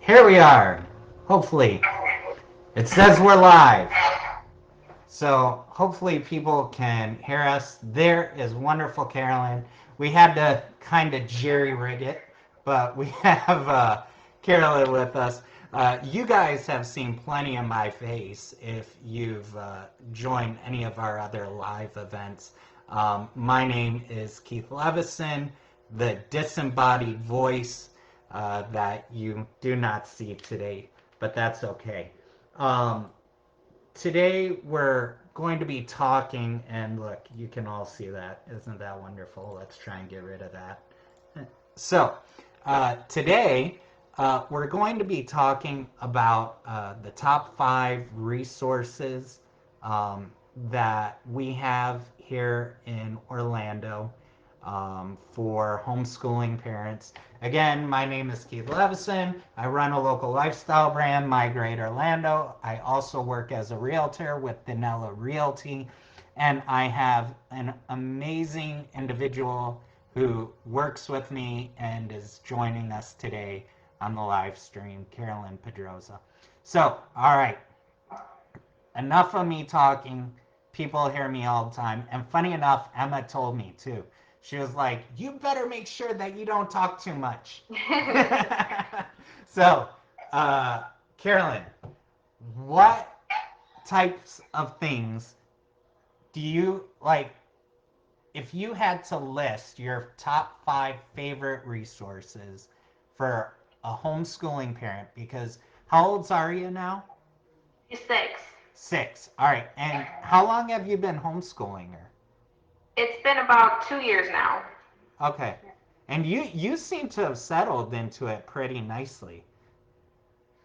Here we are. Hopefully. It says we're live. So hopefully people can hear us. There is wonderful Carolyn. We had to kind of jerry rig it, but we have Carolyn with us. You guys have seen plenty of my face if you've joined any of our other live events. My name is Keith Leveson, the disembodied voice that you do not see today, but that's okay. Um, Today we're going to be talking, and look, you can all see that. Isn't that wonderful? Let's try and get rid of that. So, today we're going to be talking about the top 5 resources um, that we have here in Orlando for homeschooling parents. Again, my name is Keith Leveson. I run a local lifestyle brand, Migrate Orlando. I also work as a realtor with Danella Realty, and I have an amazing individual who works with me and is joining us today on the live stream, Carolyn Pedroza. So, all right, enough of me talking. People hear me all the time. And funny enough, Emma told me too. She was like, you better make sure that you don't talk too much. So, uh, Carolyn, what types of things do you like? If you had to list your top 5 favorite resources for a homeschooling parent, because how old are you now? He's 6. 6. All right. And how long have you been homeschooling her? It's been about 2 years now. Okay. And you seem to have settled into it pretty nicely.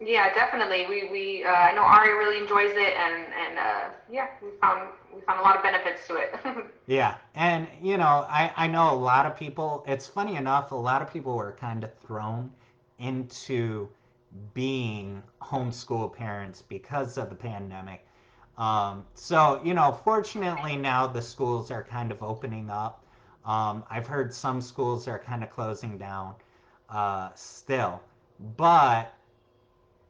Yeah, definitely. We I know Ari really enjoys it, and yeah, we found a lot of benefits to it. Yeah. And I know a lot of people, it's funny enough, a lot of people were kind of thrown into being homeschool parents because of the pandemic. So, fortunately now the schools are kind of opening up. I've heard some schools are kind of closing down still. But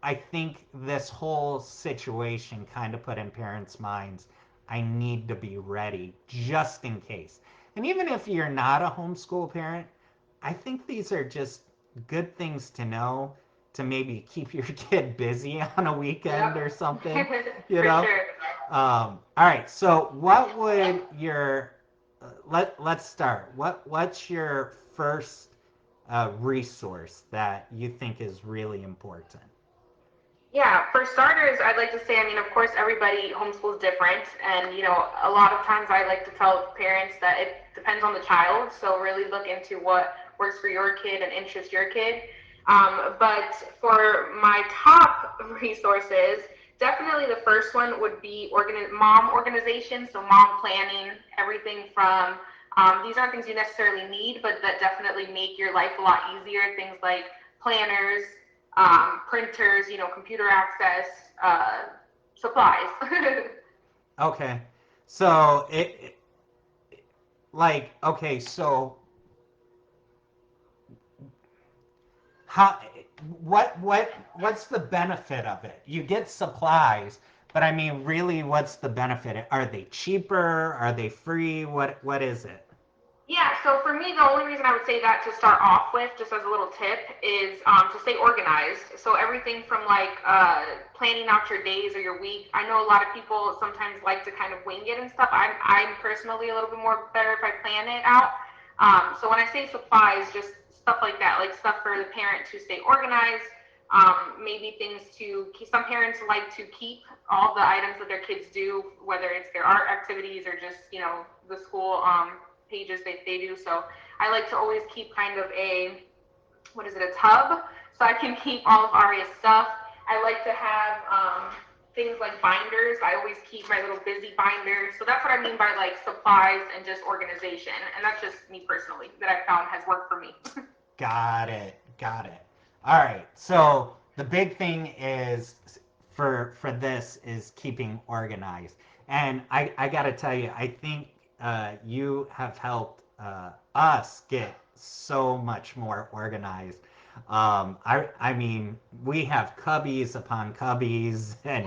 I think this whole situation kind of put in parents' minds, I need to be ready just in case. And even if you're not a homeschool parent, I think these are just good things to know to maybe keep your kid busy on a weekend or Yep. something, you For know? sure. All right, so what would your let's start. What's your first resource that you think is really important? Yeah, for starters, I'd like to say, I mean, of course, everybody homeschools different, and a lot of times I like to tell parents that it depends on the child. So really look into what works for your kid and interests your kid. But for my top resources, definitely the first one would be mom organization. So mom planning, everything from these aren't things you necessarily need, but that definitely make your life a lot easier. Things like planners, printers, computer access, supplies. Okay. So okay, so how what's the benefit of it? You get supplies, but I mean really what's the benefit? Are they cheaper? Are they free? What is it? Yeah, so for me, the only reason I would say that to start off with, just as a little tip, is to stay organized. So everything from like planning out your days or your week. I know a lot of people sometimes like to kind of wing it and stuff. I'm personally a little bit more better if I plan it out. So when I say supplies, just stuff like that, like stuff for the parent to stay organized. Maybe things to some parents like to keep all the items that their kids do, whether it's their art activities or just the school pages they do. So I like to always keep kind of a tub, so I can keep all of Aria's stuff. I like to have things like binders. I always keep my little busy binder. So that's what I mean by like supplies and just organization. And that's just me personally that I found has worked for me. Got it. Got it. All right. So the big thing is for this is keeping organized. And I got to tell you, I think you have helped us get so much more organized. I mean, we have cubbies upon cubbies and,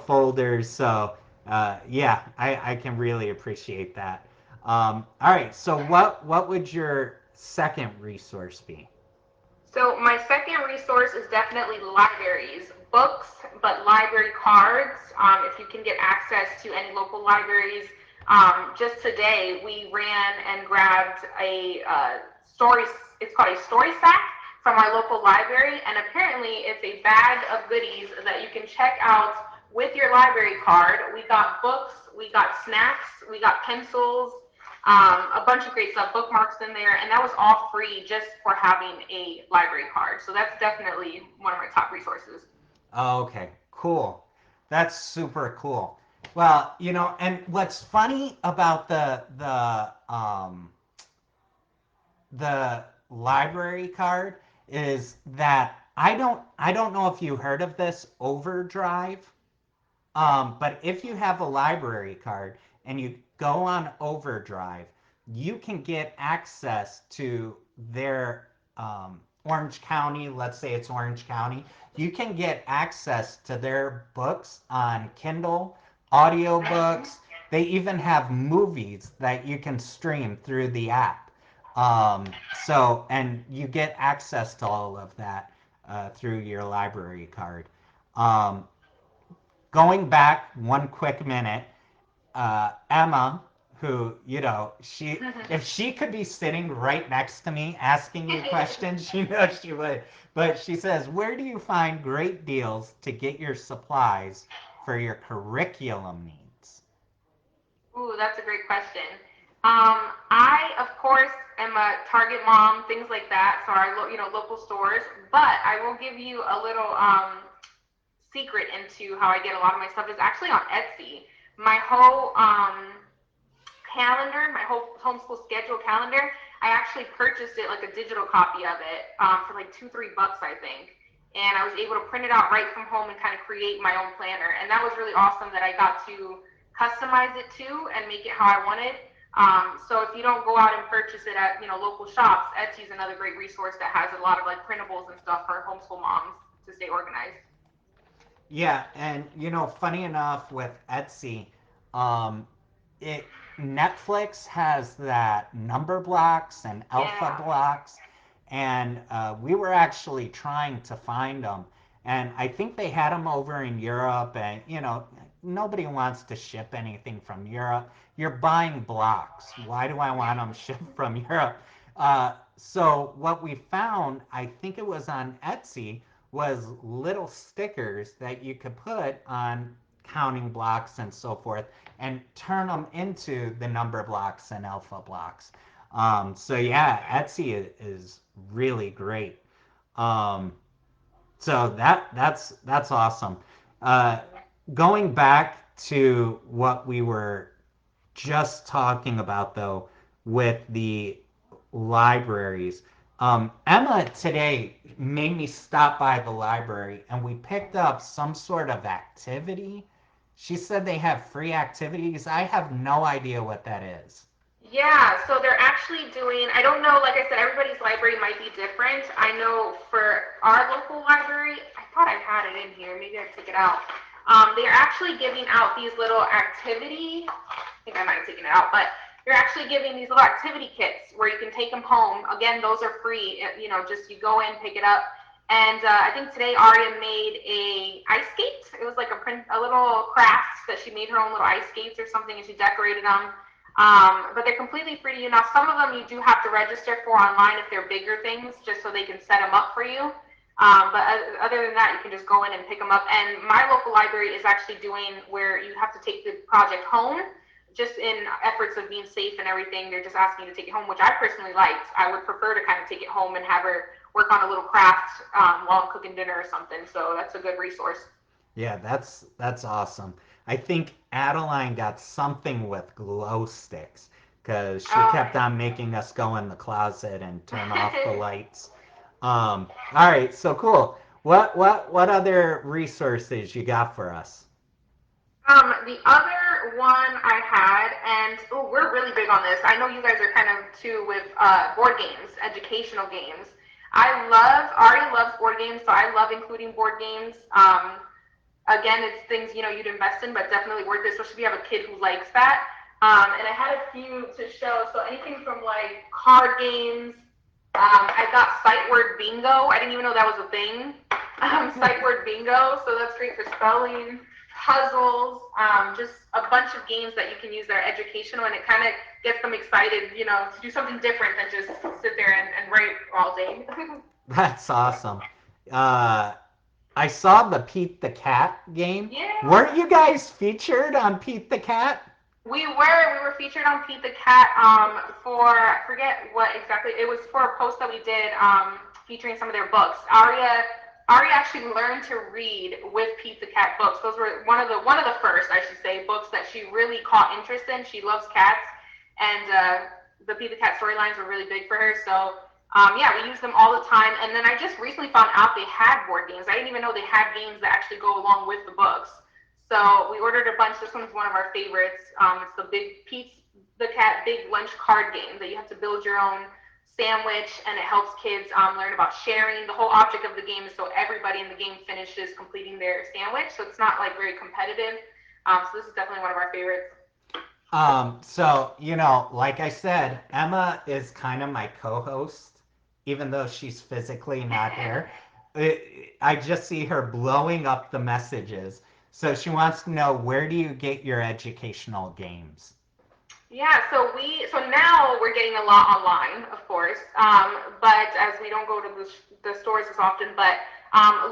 folders. So, yeah, I can really appreciate that. All right. So what would your second resource be? So my second resource is definitely libraries, books, but library cards. If you can get access to any local libraries, just today we ran and grabbed a story. It's called a story sack from our local library, and apparently it's a bag of goodies that you can check out with your library card. We got books, we got snacks, we got pencils, a bunch of great stuff, bookmarks in there, and that was all free just for having a library card. So that's definitely one of my top resources. Oh, okay, cool. That's super cool. Well, and what's funny about the library card is that I don't know if you heard of this Overdrive. But if you have a library card and you go on Overdrive, you can get access to their Orange County, let's say it's Orange County, you can get access to their books on Kindle, audiobooks. They even have movies that you can stream through the app. And you get access to all of that through your library card. Um, Going back one quick minute, Emma, who, she, if she could be sitting right next to me asking you questions, she knows she would. But she says, where do you find great deals to get your supplies for your curriculum needs? Ooh, that's a great question. I, of course, am a Target mom, things like that. So our, local stores. But I will give you a little secret into how I get a lot of my stuff is actually on Etsy. My whole calendar, my whole homeschool schedule calendar, I actually purchased it like a digital copy of it for like $2, $3, I think. And I was able to print it out right from home and kind of create my own planner. And that was really awesome that I got to customize it too and make it how I wanted. So if you don't go out and purchase it at local shops, Etsy is another great resource that has a lot of like printables and stuff for homeschool moms to stay organized. Yeah, and funny enough with Etsy, um, it Netflix has that number blocks and alpha Yeah. blocks, and we were actually trying to find them, and I think they had them over in Europe, and nobody wants to ship anything from Europe. You're buying blocks. Why do I want them shipped from Europe? So what we found, I think it was on Etsy, was little stickers that you could put on counting blocks and so forth and turn them into the number blocks and alpha blocks. So yeah, Etsy is really great. Um, so that's awesome. Uh, Going back to what we were just talking about though with the libraries. Emma today made me stop by the library and we picked up some sort of activity. She said they have free activities. I have no idea what that is. Yeah, so they're actually doing, I don't know, like I said, everybody's library might be different. I know for our local library, I thought I had it in here. Maybe I took it out. They're actually giving out these little activity, I think I might have taken it out, but they're actually giving these little activity kits where you can take them home. Again, those are free. Just you go in, pick it up. And I think today Aria made a ice skate. It was like a little craft that she made her own little ice skates or something, and she decorated them. But they're completely free to you. Now, some of them you do have to register for online if they're bigger things, just so they can set them up for you. But other than that, you can just go in and pick them up. And my local library is actually doing where you have to take the project home, just in efforts of being safe and everything. They're just asking you to take it home, which I personally liked. I would prefer to kind of take it home and have her work on a little craft while I'm cooking dinner or something. So that's a good resource. Yeah, that's awesome. I think Adeline got something with glow sticks because she Oh, kept on making us go in the closet and turn off the lights. All right, so cool. What other resources you got for us? The other one I had, and we're really big on this. I know you guys are kind of too with board games, educational games. Ari loves board games, so I love including board games. Again, it's things you'd invest in, but definitely worth it, especially if you have a kid who likes that. And I had a few to show. So anything from like card games. I got sight word bingo. I didn't even know that was a thing. Sight word bingo. So that's great for spelling. Puzzles. Just a bunch of games that you can use that are educational, and it kind of gets them excited, to do something different than just sit there and write all day. That's awesome. Uh, I saw the Pete the Cat game. Yeah. Weren't you guys featured on Pete the Cat? We were featured on Pete the Cat for I forget what exactly it was for a post that we did featuring some of their books. Aria actually learned to read with Pete the Cat books. Those were one of the first, I should say, books that she really caught interest in. She loves cats, and the Pete the Cat storylines were really big for her. So yeah, we use them all the time. And then I just recently found out they had board games. I didn't even know they had games that actually go along with the books. So we ordered a bunch. This one's one of our favorites. It's the Big Pete's the Cat Big Lunch card game that you have to build your own sandwich, and it helps kids learn about sharing. The whole object of the game is so everybody in the game finishes completing their sandwich. So it's not like very competitive. So this is definitely one of our favorites. So, like I said, Emma is kind of my co-host, even though she's physically not here. I just see her blowing up the messages. So she wants to know, where do you get your educational games? Yeah, so now we're getting a lot online, of course, but as we don't go to the stores as often. But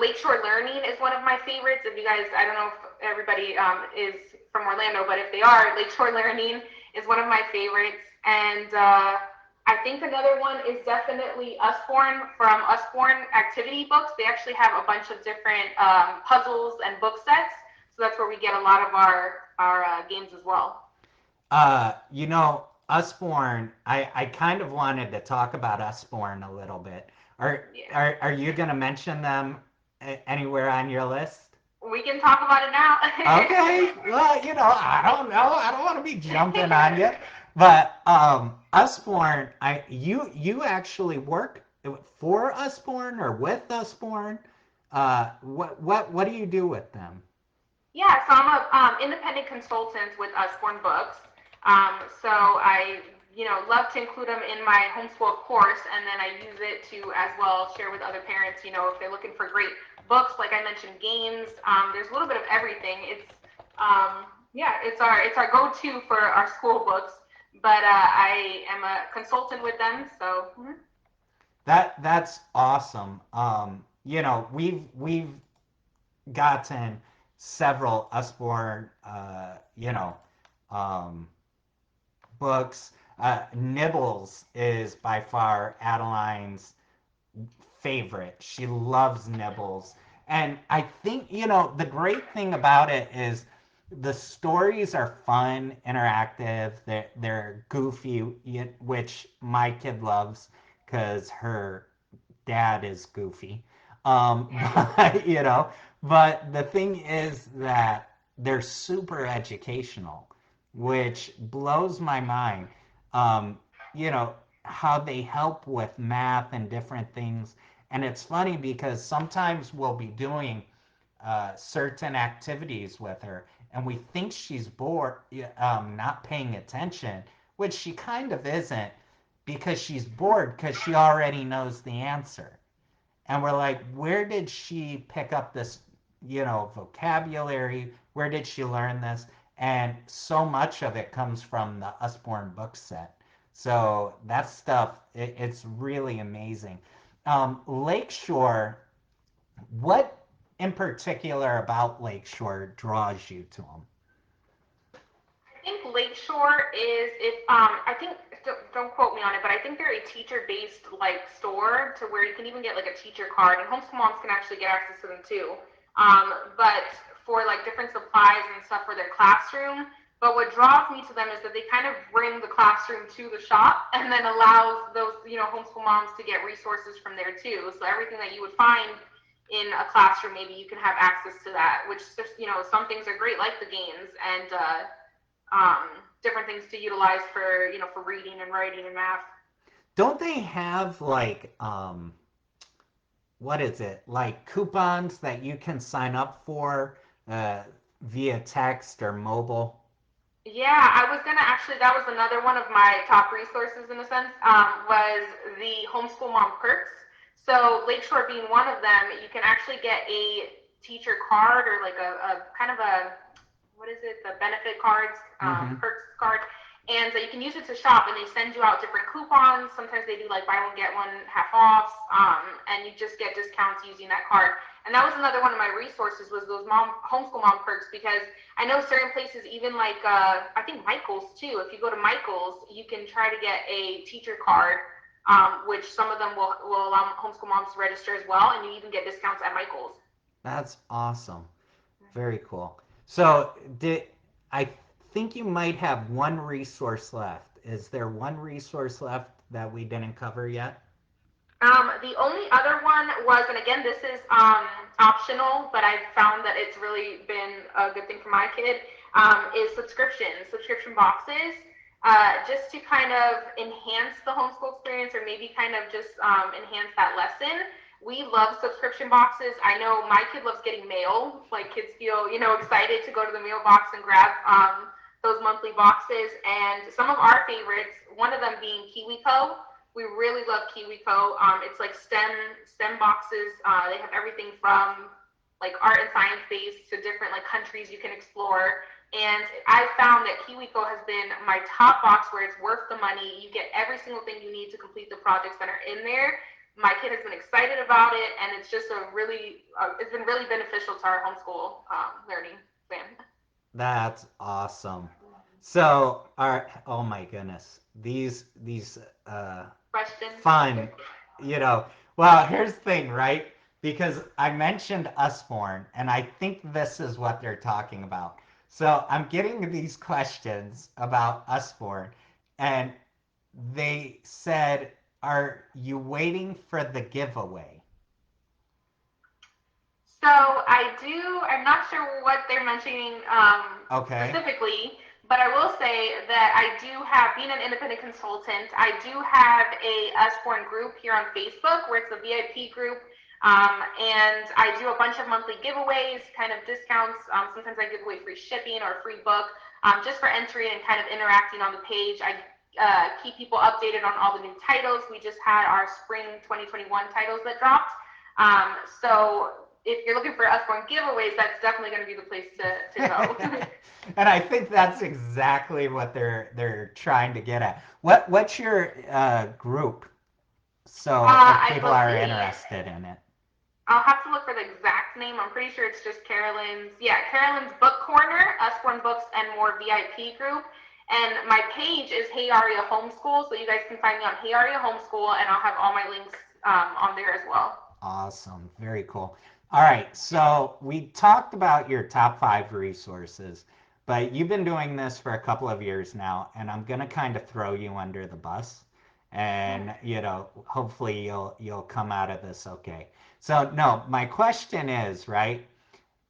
Lakeshore Learning is one of my favorites. If you guys, I don't know if everybody is from Orlando, but if they are, Lakeshore Learning is one of my favorites. And I think another one is definitely Usborne from Usborne Activity Books. They actually have a bunch of different puzzles and book sets, so that's where we get a lot of our games as well. Usborne, I kind of wanted to talk about Usborne a little bit. Are Yeah. are you going to mention them anywhere on your list? We can talk about it now. Okay. Well, I don't know. I don't want to be jumping on you. But Usborne, you actually work for Usborne or with Usborne? What do you do with them? Yeah, so I'm a independent consultant with Usborne Books. So I, love to include them in my homeschool course, and then I use it to as well share with other parents. If they're looking for great books, like I mentioned, games. There's a little bit of everything. Yeah, it's our go-to for our school books. But I am a consultant with them, so. Mhm. That's awesome. We've gotten several Usborne, um, books. Nibbles is by far Adeline's favorite. She loves Nibbles. And I think, the great thing about it is the stories are fun, interactive, they're goofy, which my kid loves because her dad is goofy. But, but the thing is that they're super educational, which blows my mind. Um, you know, how they help with math and different things. And it's funny because sometimes we'll be doing certain activities with her and we think she's bored, not paying attention, which she kind of isn't because she's bored because she already knows the answer. And we're like, where did she pick up this, vocabulary? Where did she learn this? And so much of it comes from the Usborne book set. So that stuff, it's really amazing. Lakeshore, what in particular about Lakeshore draws you to them? I think Lakeshore is if I think don't quote me on it, but I think they're a teacher-based like store to where you can even get like a teacher card, and homeschool moms can actually get access to them too. But for like different supplies and stuff for their classroom. But what draws me to them is that they kind of bring the classroom to the shop, and then allows those homeschool moms to get resources from there too. So everything that you would find in a classroom, maybe you can have access to that. Which some things are great, like the games and different things to utilize for for reading and writing and math. Don't they have what is it, like coupons that you can sign up for uh, via text or mobile? Yeah, I was gonna actually, that was another one of my top resources in a sense, was the Homeschool Mom Perks. So Lakeshore being one of them, you can actually get a teacher card or like a kind of a, what is it, the benefit cards, Mm-hmm. perks card, and you can use it to shop, and they send you out different coupons. Sometimes they do like buy one get one half offs, and you just get discounts using that card. And that was another one of my resources was those homeschool mom perks because I know certain places, even like I think Michael's too. If you go to Michael's, you can try to get a teacher card, which some of them will allow homeschool moms to register as well, and you even get discounts at Michael's. That's awesome. Very Mm-hmm. cool. So, did I think you might have one resource left? Is there one resource left that we didn't cover yet? The only other one was, and again, this is optional, but I've found that it's really been a good thing for my kid, is subscription boxes, just to kind of enhance the homeschool experience or maybe kind of just enhance that lesson. We love subscription boxes. I know my kid loves getting mail. Like kids feel, excited to go to the mailbox and grab those monthly boxes. And some of our favorites, one of them being KiwiCo. We really love KiwiCo. It's like STEM boxes. They have everything from like art and science based to different like countries you can explore. And I found that KiwiCo has been my top box where it's worth the money. You get every single thing you need to complete the projects that are in there. My kid has been excited about it, and it's just it's been really beneficial to our homeschool learning plan. That's awesome. So, oh my goodness, these Questions? fun, you know. Well, here's the thing, right? Because I mentioned Usborne, and I think this is what they're talking about. So I'm getting these questions about Usborne, and they said, "Are you waiting for the giveaway?" So I do. I'm not sure what they're mentioning Okay. specifically, but I will say that I do have, being an independent consultant, I do have a Usborne group here on Facebook where it's a VIP group, and I do a bunch of monthly giveaways, kind of discounts. Sometimes I give away free shipping or a free book, just for entry and kind of interacting on the page. I keep people updated on all the new titles. We just had our spring 2021 titles that dropped. So if you're looking for Usborne giveaways, that's definitely going to be the place to go. And I think that's exactly what they're trying to get at. What's your group? So if I people are believe interested in it. I'll have to look for the exact name. I'm pretty sure it's just Carolyn's Book Corner, Usborne Books and More VIP group. And my page is Hey Aria Homeschool, so you guys can find me on Hey Aria Homeschool, and I'll have all my links on there as well. Awesome. Very cool. All right. So we talked about your top five resources, but you've been doing this for a couple of years now, and I'm gonna kind of throw you under the bus. And hopefully you'll come out of this okay. So no, my question is, right?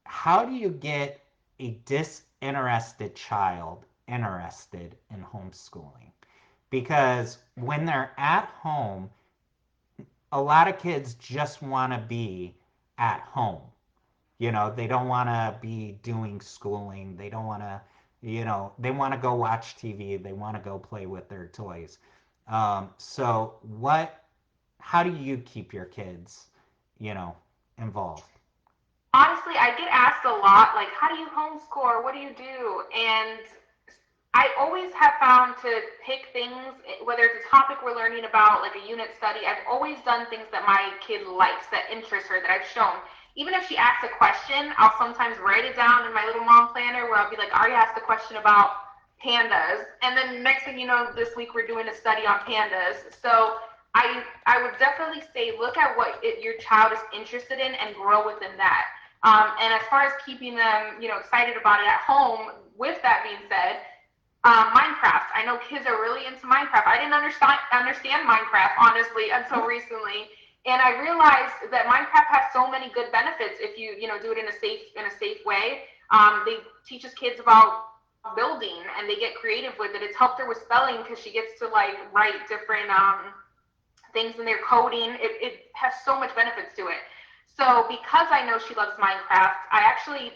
How do you get a disinterested child interested in homeschooling? Because when they're at home, a lot of kids just want to be at home. They don't want to be doing schooling. They don't want to, they want to go watch TV. They want to go play with their toys. So how do you keep your kids, you know, involved? Honestly, I get asked a lot, like, how do you homeschool? What do you do? And I always have found to pick things, whether it's a topic we're learning about, like a unit study, I've always done things that my kid likes, that interest her, that I've shown. Even if she asks a question, I'll sometimes write it down in my little mom planner where I'll be like, Ari asked a question about pandas. And then next thing you know, this week we're doing a study on pandas. So I would definitely say look at what your child is interested in and grow within that. And as far as keeping them, excited about it at home, with that being said, Minecraft. I know kids are really into Minecraft. I didn't understand Minecraft honestly until recently, and I realized that Minecraft has so many good benefits if you do it in a safe way. They teaches kids about building, and they get creative with it. It's helped her with spelling because she gets to like write different things in their coding. It has so much benefits to it. So because I know she loves Minecraft, I actually,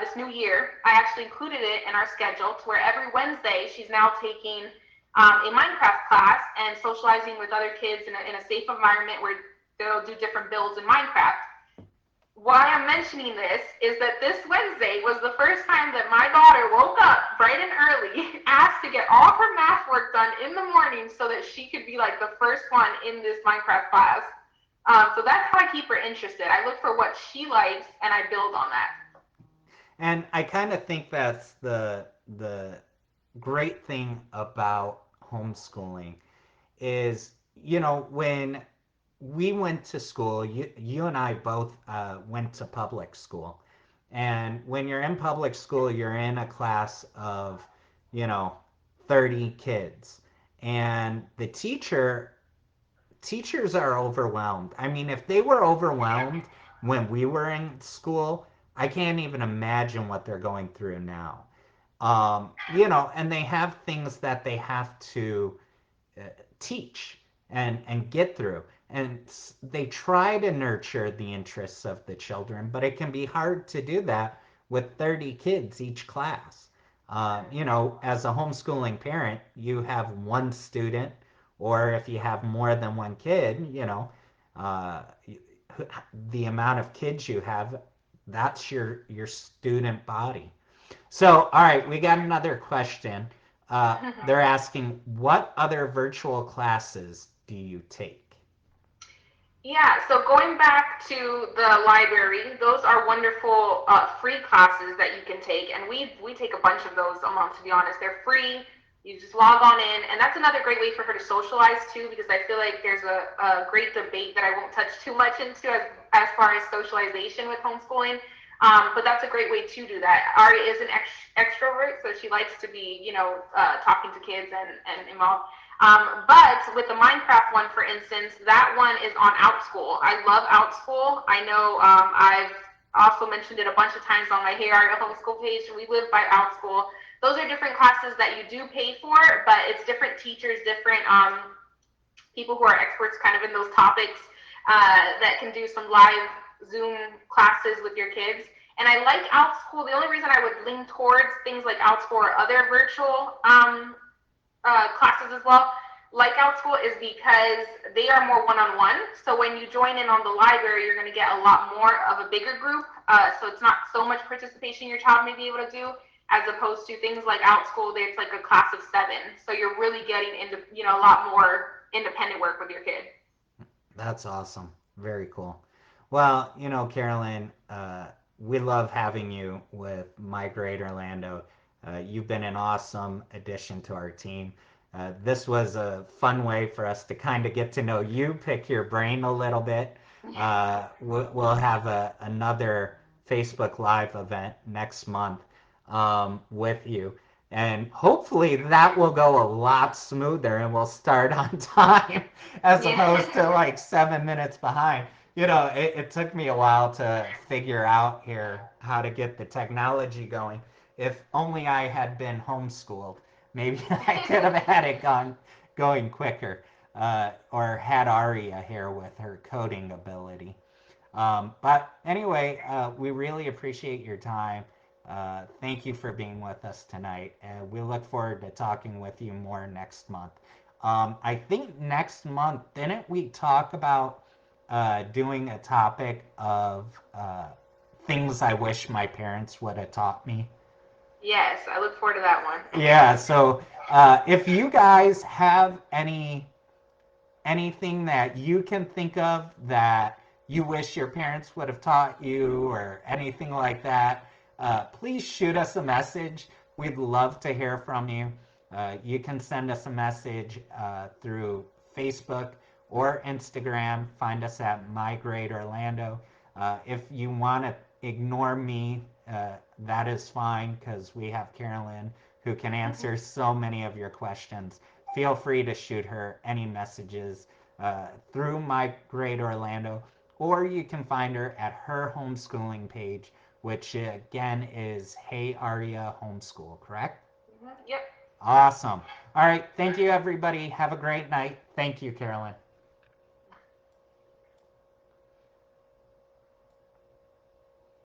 this new year, I actually included it in our schedule to where every Wednesday she's now taking a Minecraft class and socializing with other kids in a safe environment where they'll do different builds in Minecraft. Why I'm mentioning this is that this Wednesday was the first time that my daughter woke up bright and early, asked to get all her math work done in the morning so that she could be like the first one in this Minecraft class. So that's how I keep her interested. I look for what she likes and I build on that. And I kind of think that's the great thing about homeschooling is, when we went to school, you and I both went to public school. And when you're in public school, you're in a class of, you know, 30 kids. And teachers are overwhelmed. I mean, if they were overwhelmed when we were in school, I can't even imagine what they're going through now. And they have things that they have to uh, teach and get through. And they try to nurture the interests of the children, but it can be hard to do that with 30 kids each class. As a homeschooling parent, you have one student, or if you have more than one kid, uh, the amount of kids you have, that's your student body. So, all right, we got another question. They're asking, what other virtual classes do you take? Yeah, so going back to the library, those are wonderful free classes that you can take, and we take a bunch of those a month. To be honest, they're free. You just log on in, and that's another great way for her to socialize too, because I feel like there's a great debate that I won't touch too much into as far as socialization with homeschooling. But that's a great way to do that. Ari is an extrovert, so she likes to be, talking to kids and involved. But with the Minecraft one, for instance, that one is on OutSchool. I love OutSchool. I know I've also mentioned it a bunch of times on my Hey Art Homeschool page. We live by OutSchool. Those are different classes that you do pay for, but it's different teachers, different people who are experts kind of in those topics that can do some live Zoom classes with your kids. And I like OutSchool. The only reason I would lean towards things like OutSchool or other virtual classes as well, like OutSchool, is because they are more one-on-one. So when you join in on the library, you're going to get a lot more of a bigger group. So it's not so much participation your child may be able to do, as opposed to things like OutSchool, it's like a class of 7. So you're really getting into, a lot more independent work with your kid. That's awesome. Very cool. Well, Carolyn, we love having you with Migrate Orlando. You've been an awesome addition to our team. This was a fun way for us to kind of get to know you, pick your brain a little bit. We'll have another Facebook Live event next month with you. And hopefully that will go a lot smoother and we'll start on time as opposed to Yeah. like 7 minutes behind. It took me a while to figure out here how to get the technology going. If only I had been homeschooled, maybe I could have had it going quicker, or had Aria here with her coding ability. But anyway, we really appreciate your time. Thank you for being with us tonight. We look forward to talking with you more next month. I think next month, didn't we talk about doing a topic of things I wish my parents would have taught me? Yes, I look forward to that one. Yeah, so if you guys have anything that you can think of that you wish your parents would have taught you or anything like that, please shoot us a message. We'd love to hear from you. You can send us a message through Facebook or Instagram. Find us at My Great Orlando. If you want to ignore me, that is fine because we have Carolyn who can answer so many of your questions. Feel free to shoot her any messages through My Great Orlando, or you can find her at her homeschooling page, which again is Hey Aria Homeschool, correct? Yep. Awesome. All right. Thank you, everybody. Have a great night. Thank you, Carolyn.